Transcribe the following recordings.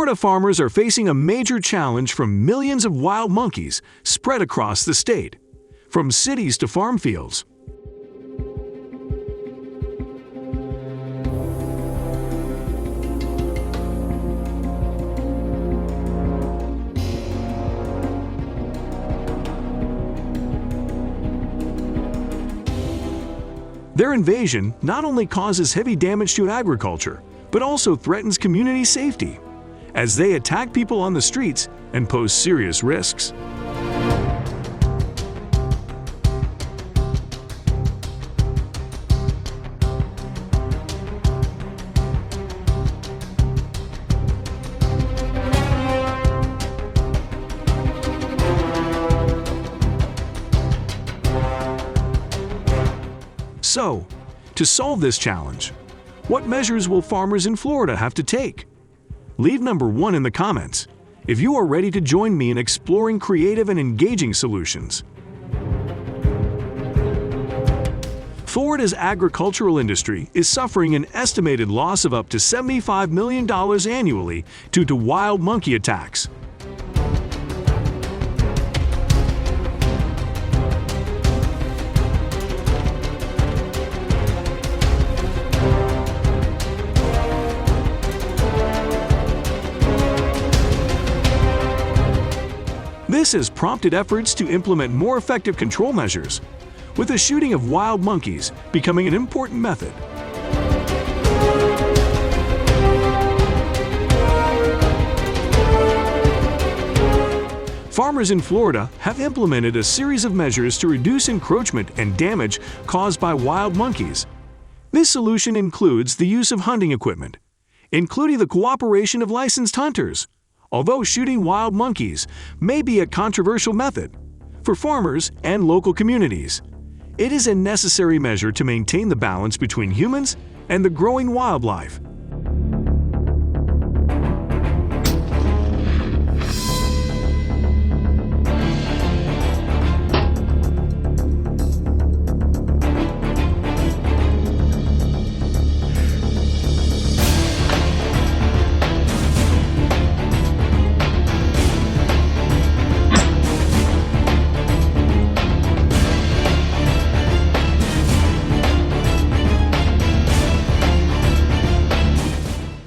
Florida farmers are facing a major challenge from millions of wild monkeys spread across the state, from cities to farm fields. Their invasion not only causes heavy damage to agriculture, but also threatens community safety, as they attack people on the streets and pose serious risks. So, to solve this challenge, what measures will farmers in Florida have to take? Leave number 1 in the comments if you are ready to join me in exploring creative and engaging solutions. Florida's agricultural industry is suffering an estimated loss of up to $75 million annually due to wild monkey attacks. This has prompted efforts to implement more effective control measures, with the shooting of wild monkeys becoming an important method. Farmers in Florida have implemented a series of measures to reduce encroachment and damage caused by wild monkeys. This solution includes the use of hunting equipment, including the cooperation of licensed hunters. Although shooting wild monkeys may be a controversial method for farmers and local communities, it is a necessary measure to maintain the balance between humans and the growing wildlife.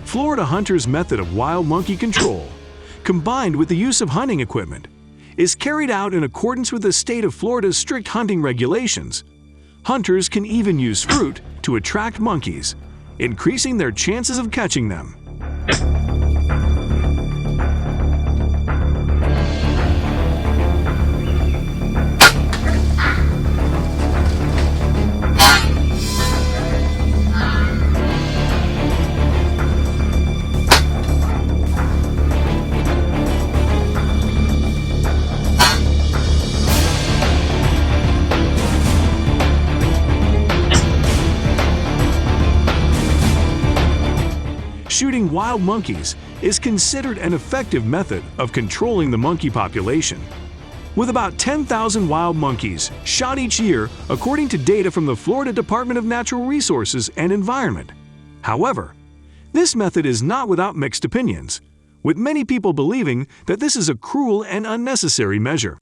Florida hunters' method of wild monkey control, combined with the use of hunting equipment, is carried out in accordance with the state of Florida's strict hunting regulations. Hunters can even use fruit to attract monkeys, increasing their chances of catching them. Shooting wild monkeys is considered an effective method of controlling the monkey population. With about 10,000 wild monkeys shot each year according to data from the Florida Department of Natural Resources and Environment. However, this method is not without mixed opinions, with many people believing that this is a cruel and unnecessary measure.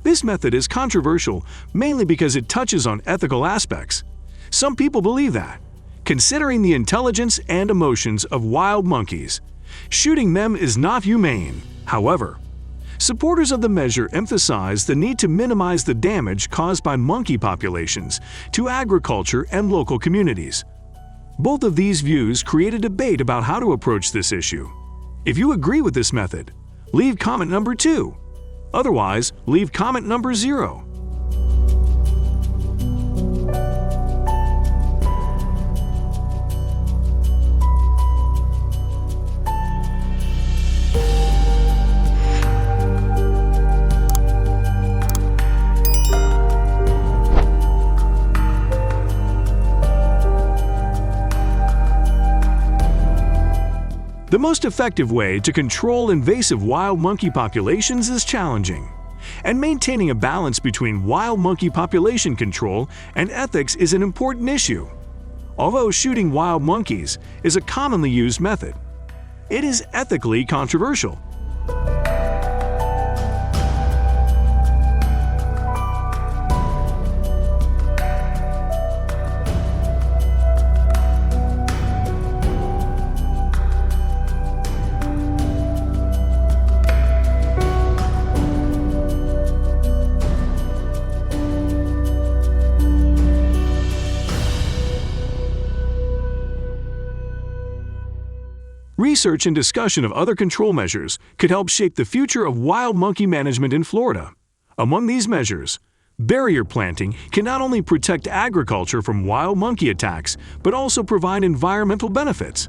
This method is controversial mainly because it touches on ethical aspects. Some people believe that, considering the intelligence and emotions of wild monkeys, shooting them is not humane. However, supporters of the measure emphasize the need to minimize the damage caused by monkey populations to agriculture and local communities. Both of these views create a debate about how to approach this issue. If you agree with this method, leave comment number 2. Otherwise, leave comment number 0. The most effective way to control invasive wild monkey populations is challenging, and maintaining a balance between wild monkey population control and ethics is an important issue. Although shooting wild monkeys is a commonly used method, it is ethically controversial. Research and discussion of other control measures could help shape the future of wild monkey management in Florida. Among these measures, barrier planting can not only protect agriculture from wild monkey attacks, but also provide environmental benefits.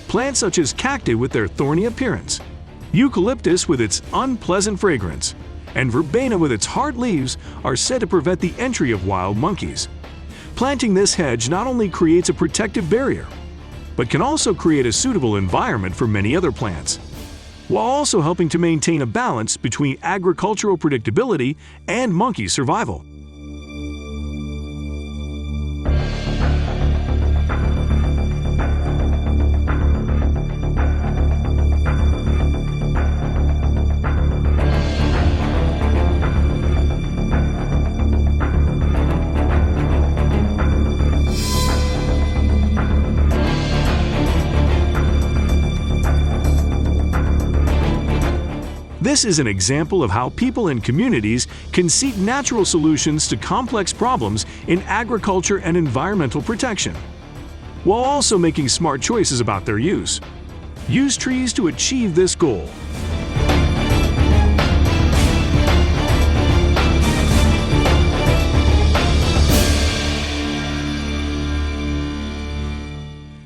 Plants such as cacti with their thorny appearance, eucalyptus with its unpleasant fragrance, and verbena with its hard leaves are said to prevent the entry of wild monkeys. Planting this hedge not only creates a protective barrier, but can also create a suitable environment for many other plants, while also helping to maintain a balance between agricultural predictability and monkey survival. This is an example of how people and communities can seek natural solutions to complex problems in agriculture and environmental protection, while also making smart choices about their use. Use trees to achieve this goal.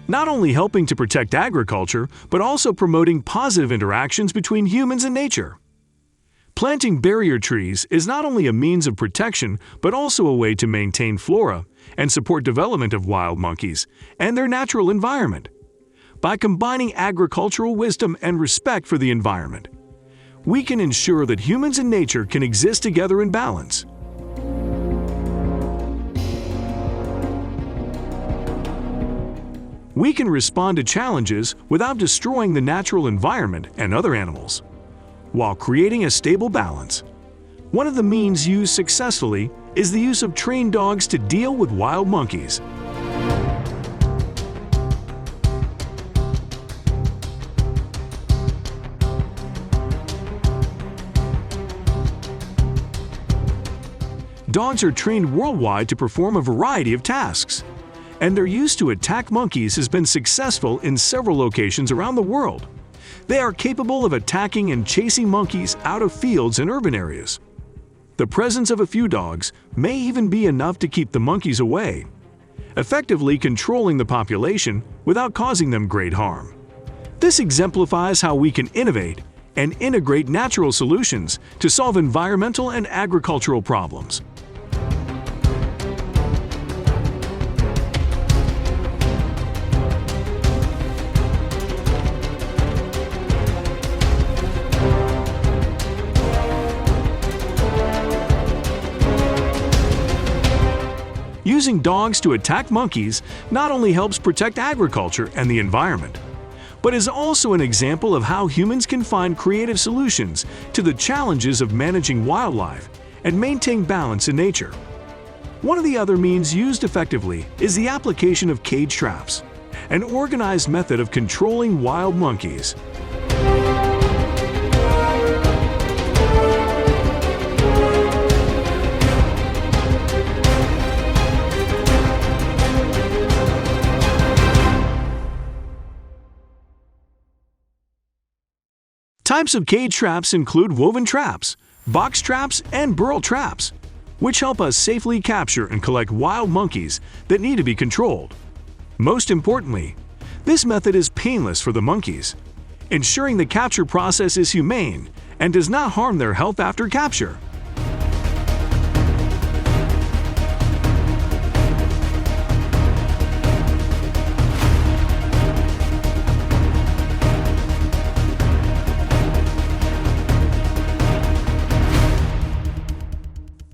Not only helping to protect agriculture, but also promoting positive interactions between humans and nature. Planting barrier trees is not only a means of protection, but also a way to maintain flora and support development of wild monkeys and their natural environment. By combining agricultural wisdom and respect for the environment, we can ensure that humans and nature can exist together in balance. We can respond to challenges without destroying the natural environment and other animals, while creating a stable balance. One of the means used successfully is the use of trained dogs to deal with wild monkeys. Dogs are trained worldwide to perform a variety of tasks, and their use to attack monkeys has been successful in several locations around the world. They are capable of attacking and chasing monkeys out of fields and urban areas. The presence of a few dogs may even be enough to keep the monkeys away, effectively controlling the population without causing them great harm. This exemplifies how we can innovate and integrate natural solutions to solve environmental and agricultural problems. Using dogs to attack monkeys not only helps protect agriculture and the environment, but is also an example of how humans can find creative solutions to the challenges of managing wildlife and maintain balance in nature. One of the other means used effectively is the application of cage traps, an organized method of controlling wild monkeys. Types of cage traps include woven traps, box traps, and burrow traps. which help us safely capture and collect wild monkeys that need to be controlled. Most importantly, this method is painless for the monkeys, ensuring the capture process is humane and does not harm their health after capture.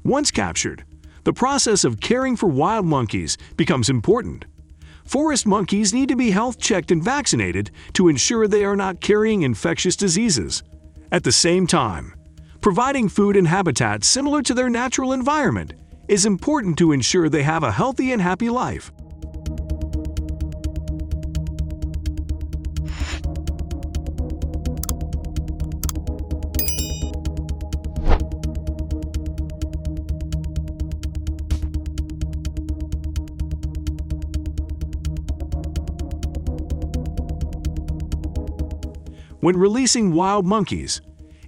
Once captured, the process of caring for wild monkeys becomes important. Forest monkeys need to be health checked and vaccinated to ensure they are not carrying infectious diseases. At the same time, providing food and habitat similar to their natural environment is important to ensure they have a healthy and happy life. When releasing wild monkeys,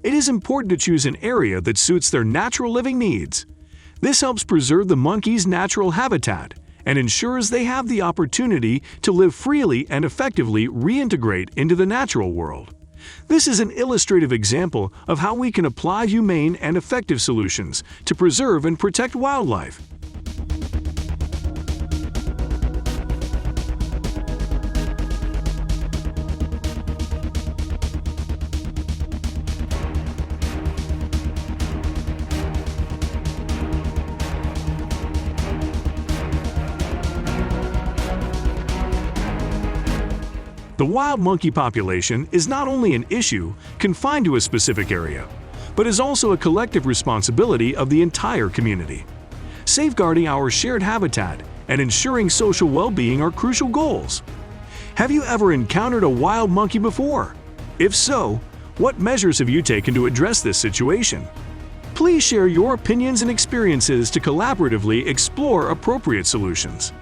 it is important to choose an area that suits their natural living needs. This helps preserve the monkeys' natural habitat and ensures they have the opportunity to live freely and effectively reintegrate into the natural world. This is an illustrative example of how we can apply humane and effective solutions to preserve and protect wildlife. The wild monkey population is not only an issue confined to a specific area, but is also a collective responsibility of the entire community. Safeguarding our shared habitat and ensuring social well-being are crucial goals. Have you ever encountered a wild monkey before? If so, what measures have you taken to address this situation? Please share your opinions and experiences to collaboratively explore appropriate solutions.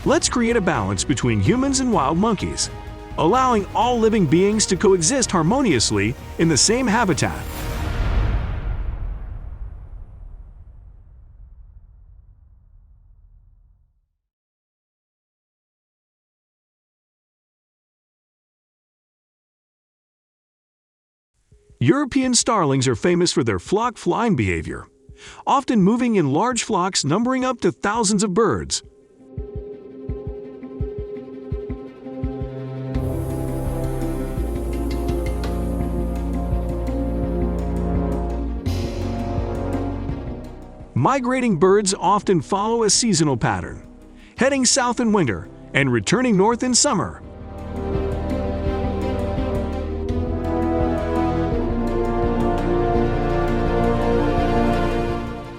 Let's create a balance between humans and wild monkeys, allowing all living beings to coexist harmoniously in the same habitat. European starlings are famous for their flock flying behavior, often moving in large flocks numbering up to thousands of birds. Migrating birds often follow a seasonal pattern, heading south in winter and returning north in summer.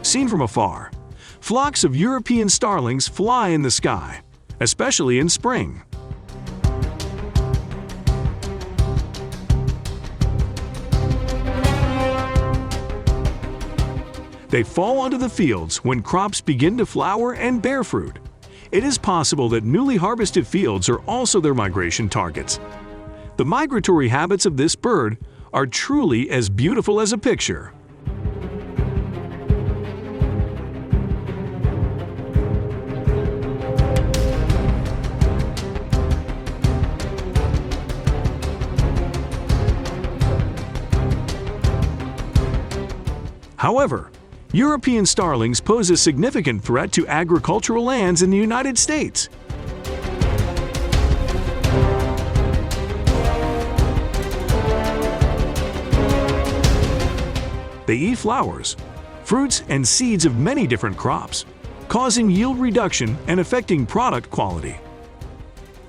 Seen from afar, flocks of European starlings fly in the sky, especially in spring. They fall onto the fields when crops begin to flower and bear fruit. It is possible that newly harvested fields are also their migration targets. The migratory habits of this bird are truly as beautiful as a picture. However, European starlings pose a significant threat to agricultural lands in the United States. They eat flowers, fruits, and seeds of many different crops, causing yield reduction and affecting product quality.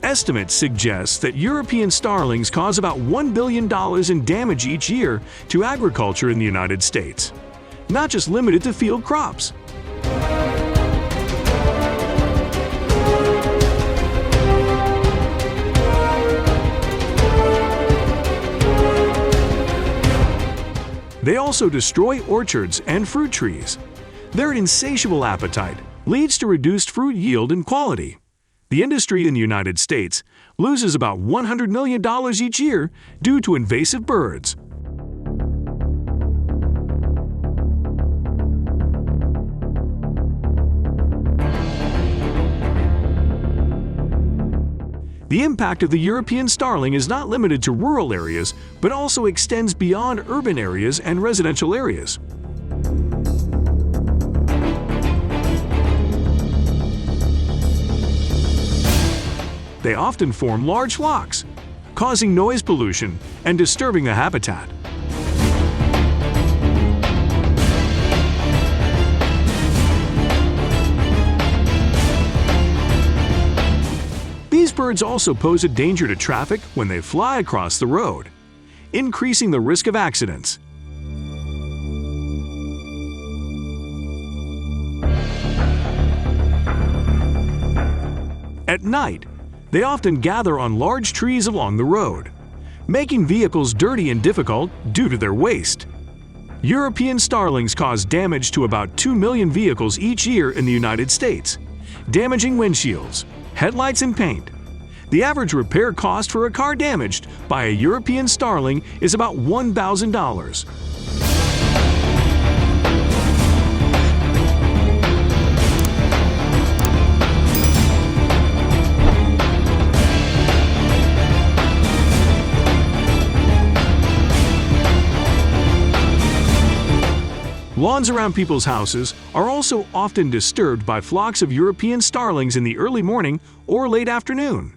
Estimates suggest that European starlings cause about $1 billion in damage each year to agriculture in the United States, not just limited to field crops. They also destroy orchards and fruit trees. Their insatiable appetite leads to reduced fruit yield and quality. The industry in the United States loses about $100 million each year due to invasive birds. The impact of the European starling is not limited to rural areas, but also extends beyond urban areas and residential areas. They often form large flocks, causing noise pollution and disturbing the habitat. These birds also pose a danger to traffic when they fly across the road, increasing the risk of accidents. At night, they often gather on large trees along the road, making vehicles dirty and difficult due to their waste. European starlings cause damage to about 2 million vehicles each year in the United States, damaging windshields, headlights, and paint. The average repair cost for a car damaged by a European starling is about $1,000. Lawns around people's houses are also often disturbed by flocks of European starlings in the early morning or late afternoon.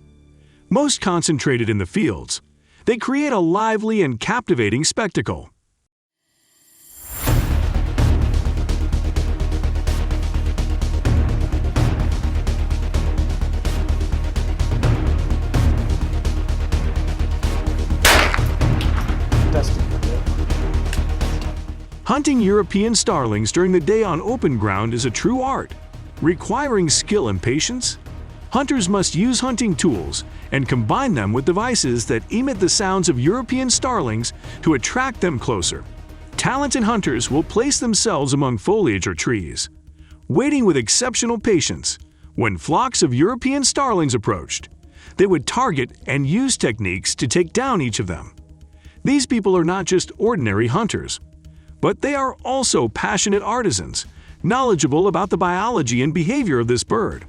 Most concentrated in the fields, they create a lively and captivating spectacle. Hunting European starlings during the day on open ground is a true art, requiring skill and patience. Hunters must use hunting tools and combine them with devices that emit the sounds of European starlings to attract them closer. Talented hunters will place themselves among foliage or trees, waiting with exceptional patience. When flocks of European starlings approached, they would target and use techniques to take down each of them. These people are not just ordinary hunters, but they are also passionate artisans, knowledgeable about the biology and behavior of this bird.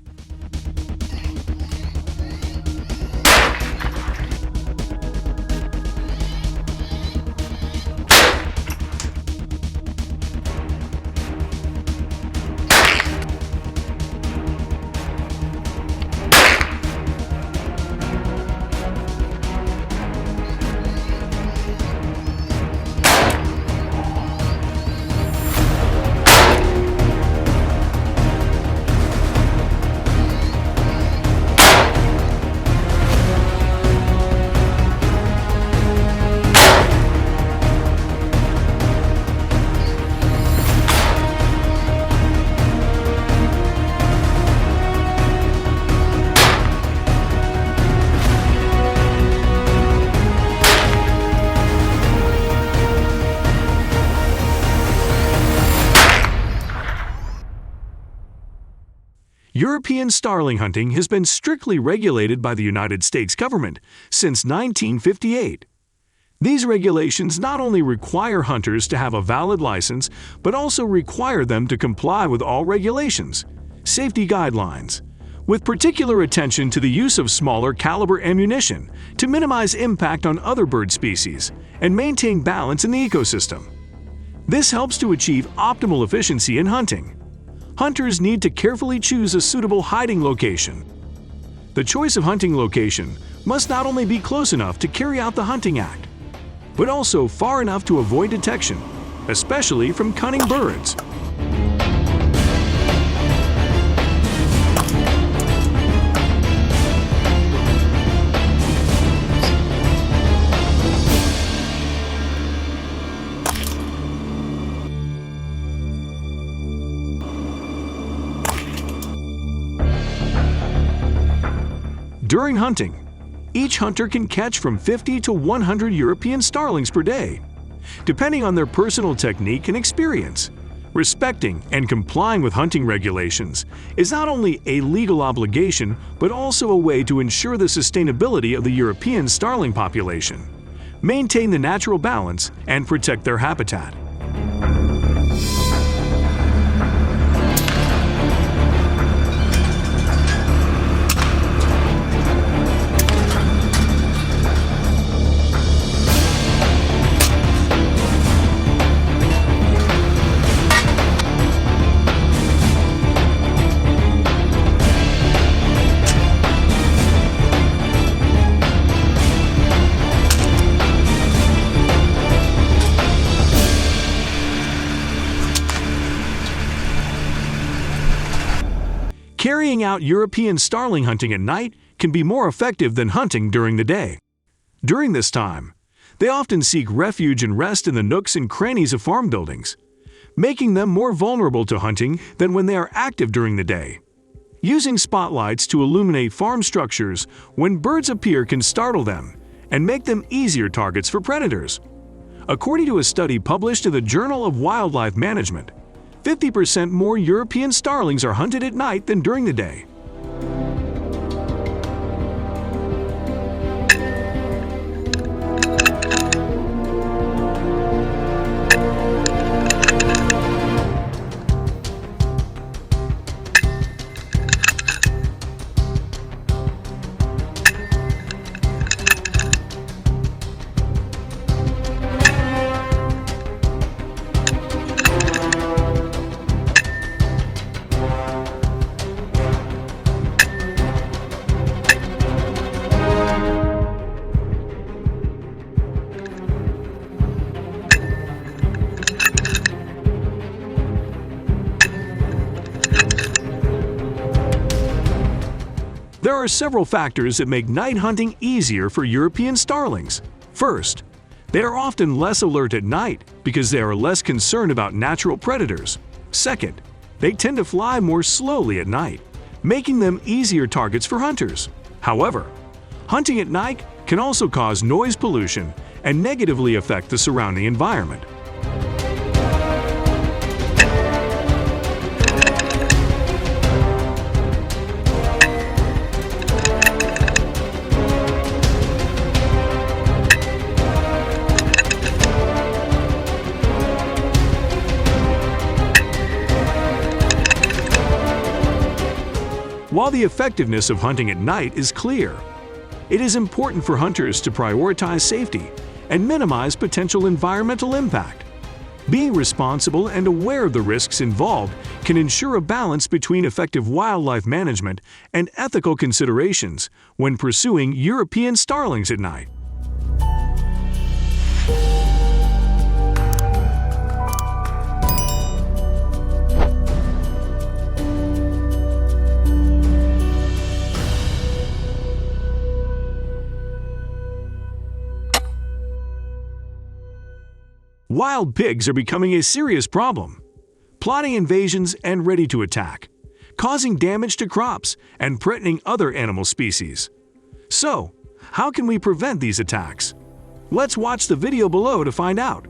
European starling hunting has been strictly regulated by the United States government since 1958. These regulations not only require hunters to have a valid license, but also require them to comply with all regulations, safety guidelines, with particular attention to the use of smaller caliber ammunition to minimize impact on other bird species and maintain balance in the ecosystem. This helps to achieve optimal efficiency in hunting. Hunters need to carefully choose a suitable hiding location. The choice of hunting location must not only be close enough to carry out the hunting act, but also far enough to avoid detection, especially from cunning birds. During hunting, each hunter can catch from 50 to 100 European starlings per day, depending on their personal technique and experience. Respecting and complying with hunting regulations is not only a legal obligation, but also a way to ensure the sustainability of the European starling population, maintain the natural balance, and protect their habitat. Carrying out European starling hunting at night can be more effective than hunting during the day. During this time, they often seek refuge and rest in the nooks and crannies of farm buildings, making them more vulnerable to hunting than when they are active during the day. Using spotlights to illuminate farm structures when birds appear can startle them and make them easier targets for predators. According to a study published in the Journal of Wildlife Management, 50% more European starlings are hunted at night than during the day. There are several factors that make night hunting easier for European starlings. First, they are often less alert at night because they are less concerned about natural predators. Second, they tend to fly more slowly at night, making them easier targets for hunters. However, hunting at night can also cause noise pollution and negatively affect the surrounding environment. While the effectiveness of hunting at night is clear, it is important for hunters to prioritize safety and minimize potential environmental impact. Being responsible and aware of the risks involved can ensure a balance between effective wildlife management and ethical considerations when pursuing European starlings at night. Wild pigs are becoming a serious problem, plotting invasions and ready to attack, causing damage to crops and threatening other animal species. So, how can we prevent these attacks? Let's watch the video below to find out.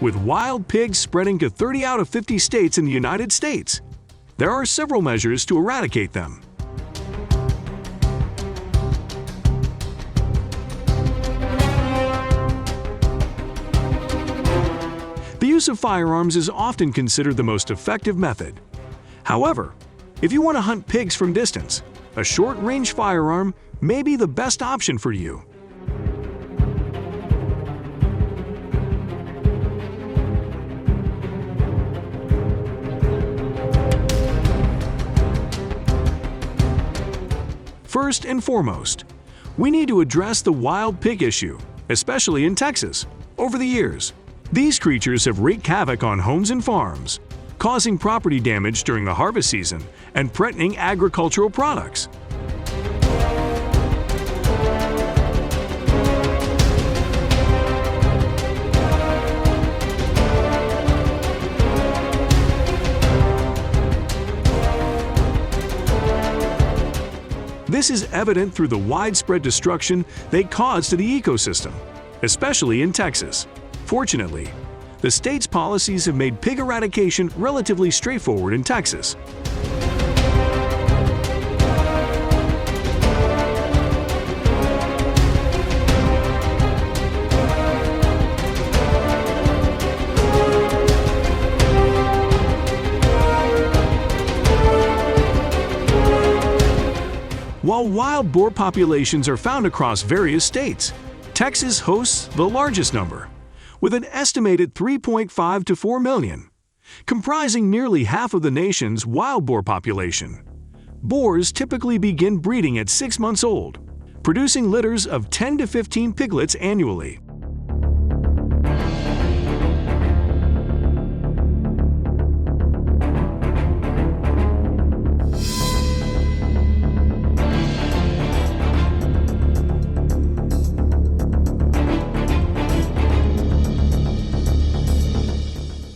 With wild pigs spreading to 30 out of 50 states in the United States, there are several measures to eradicate them. The use of firearms is often considered the most effective method. However, if you want to hunt pigs from distance, a short-range firearm may be the best option for you. First and foremost, we need to address the wild pig issue, especially in Texas. Over the years, these creatures have wreaked havoc on homes and farms, causing property damage during the harvest season and threatening agricultural products. This is evident through the widespread destruction they cause to the ecosystem, especially in Texas. Fortunately, the state's policies have made pig eradication relatively straightforward in Texas. While wild boar populations are found across various states, Texas hosts the largest number, with an estimated 3.5 to 4 million. comprising nearly half of the nation's wild boar population. Boars typically begin breeding at 6 months old, producing litters of 10 to 15 piglets annually.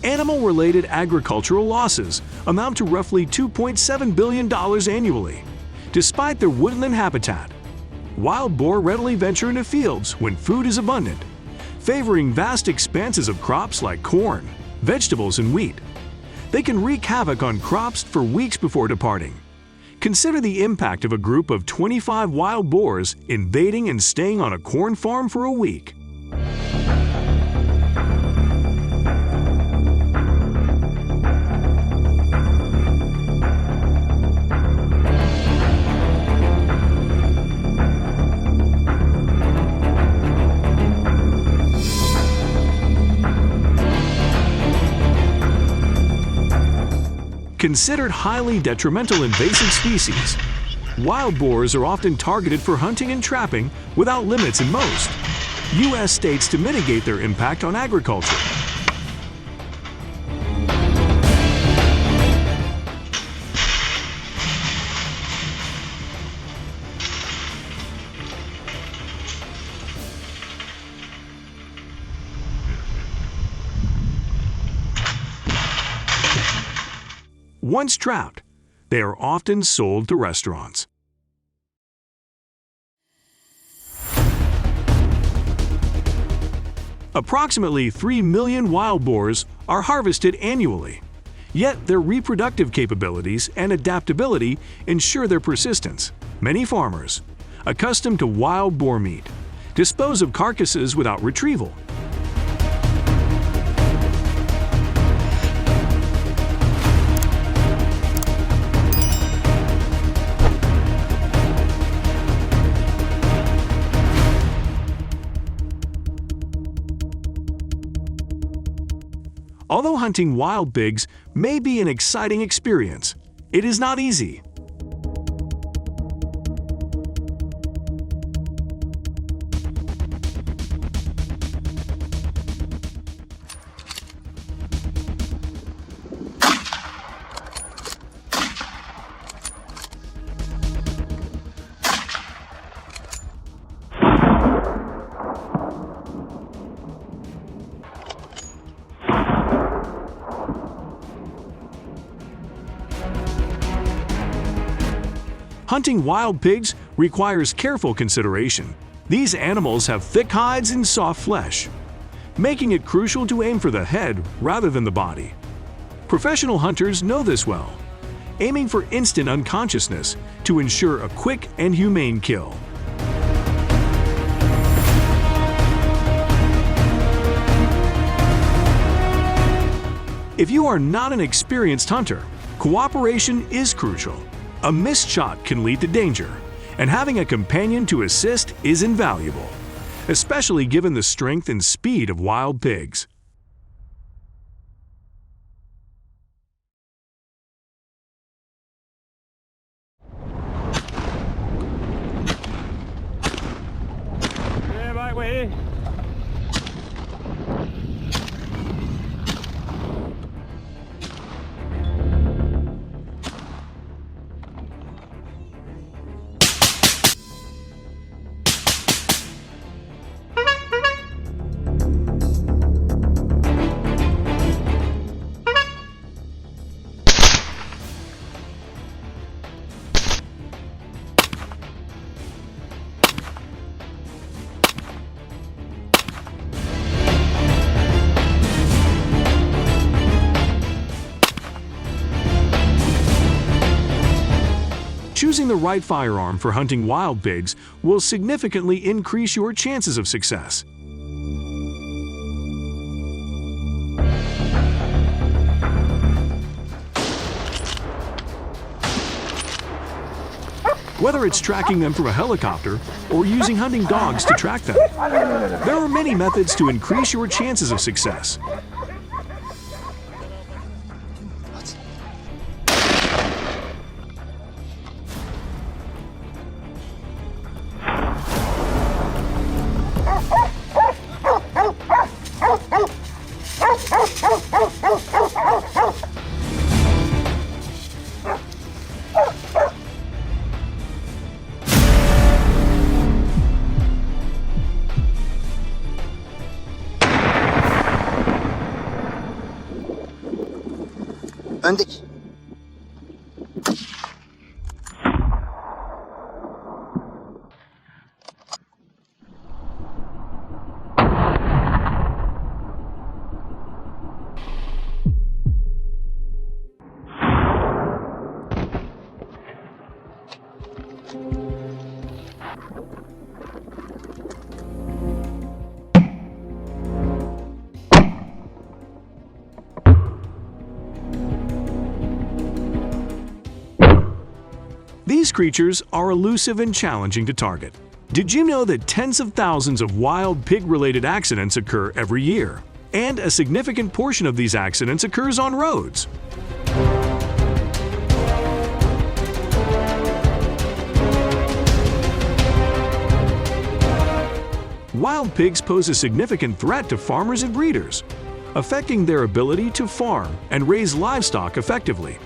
Animal-related agricultural losses amount to roughly $2.7 billion annually. Despite their woodland habitat, wild boar readily venture into fields when food is abundant, favoring vast expanses of crops like corn, vegetables, and wheat. They can wreak havoc on crops for weeks before departing. Consider the impact of a group of 25 wild boars invading and staying on a corn farm for a week. Considered highly detrimental invasive species, wild boars are often targeted for hunting and trapping without limits in most U.S. states to mitigate their impact on agriculture. Once trapped, they are often sold to restaurants. Approximately 3 million wild boars are harvested annually, yet their reproductive capabilities and adaptability ensure their persistence. Many farmers, accustomed to wild boar meat, dispose of carcasses without retrieval. Although hunting wild pigs may be an exciting experience, it is not easy. Hunting wild pigs requires careful consideration. These animals have thick hides and soft flesh, making it crucial to aim for the head rather than the body. Professional hunters know this well, aiming for instant unconsciousness to ensure a quick and humane kill. If you are not an experienced hunter, cooperation is crucial. A missed shot can lead to danger, and having a companion to assist is invaluable, especially given the strength and speed of wild pigs. Choosing the right firearm for hunting wild pigs will significantly increase your chances of success. Whether it's tracking them from a helicopter or using hunting dogs to track them, there are many methods to increase your chances of success. Öndeki. These creatures are elusive and challenging to target. Did you know that tens of thousands of wild pig-related accidents occur every year? And a significant portion of these accidents occurs on roads. Wild pigs pose a significant threat to farmers and breeders, affecting their ability to farm and raise livestock effectively.